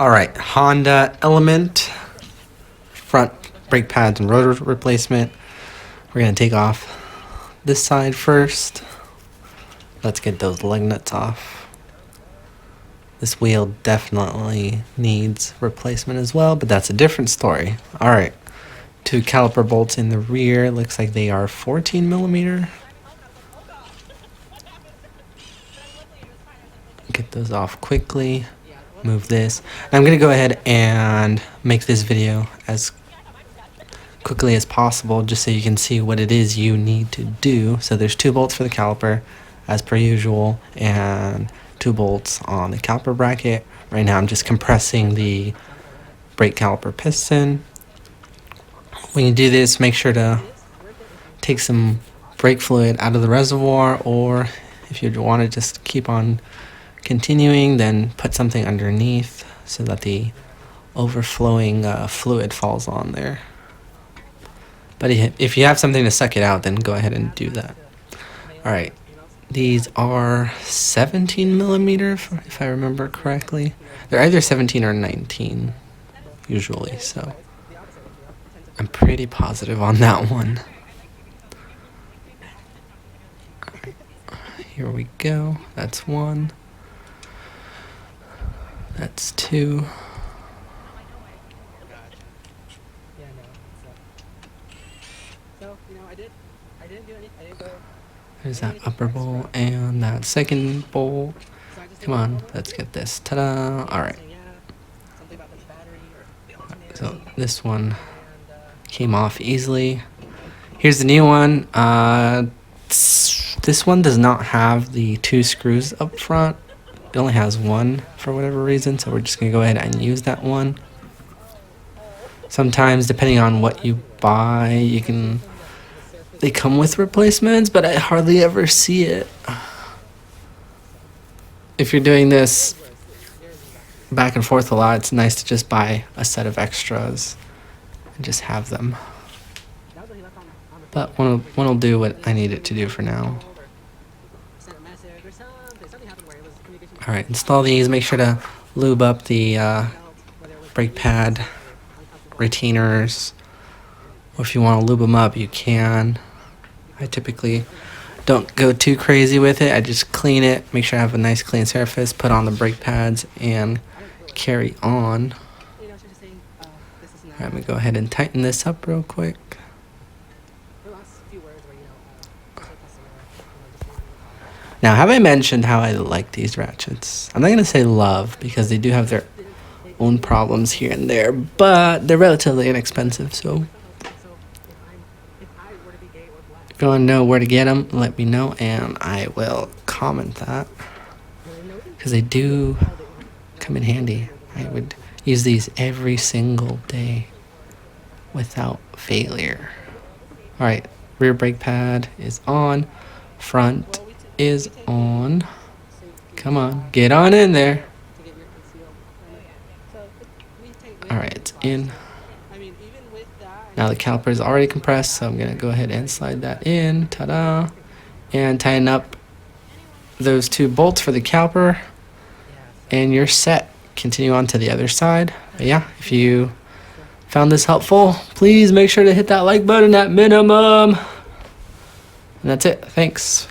All right, Honda Element front brake pads and rotor replacement. We're gonna take off this side first. Let's get those lug nuts off. This wheel definitely needs replacement as well, but that's a different story. All right, 2 caliper bolts in the rear. Looks like they are 14 millimeter. Get those off quickly. Move this. I'm gonna go ahead and make this video as quickly as possible just so you can see what it is you need to do. So there's 2 bolts for the caliper as per usual and 2 bolts on the caliper bracket. Right now I'm just compressing the brake caliper piston. When you do this, make sure to take some brake fluid out of the reservoir, or if you want to just keep on continuing, then put something underneath so that the overflowing fluid falls on there. But if you have something to suck it out, then go ahead and do that. All right, these are 17 millimeter, if I remember correctly. They're either 17 or 19 usually, so I'm pretty positive on that one. All right, here we go. That's 1. That's 2. There's that upper bolt and that second bolt. Come on, let's get this. Ta-da! All right. So this one came off easily. Here's the new one. This one does not have the 2 screws up front. It only has 1 for whatever reason, so we're just gonna go ahead and use that one. Sometimes, depending on what you buy, they come with replacements, but I hardly ever see it. If you're doing this back and forth a lot, it's nice to just buy a set of extras and just have them. But one will do what I need it to do for now. Alright, install these. Make sure to lube up the brake pad retainers. Or if you want to lube them up, you can. I typically don't go too crazy with it. I just clean it, make sure I have a nice clean surface, put on the brake pads, and carry on. Alright, let me go ahead and tighten this up real quick. Now, have I mentioned how I like these ratchets? I'm not going to say love, because they do have their own problems here and there, but they're relatively inexpensive, so if you want to know where to get them, let me know, and I will comment that, because they do come in handy. I would use these every single day without failure. Alright, rear brake pad is on, front is on. Come on, get on in there. Alright, it's in. Now the caliper is already compressed, so I'm going to go ahead and slide that in. Ta-da! And tighten up those 2 bolts for the caliper. And you're set. Continue on to the other side. But yeah, if you found this helpful, please make sure to hit that like button at minimum. And that's it. Thanks.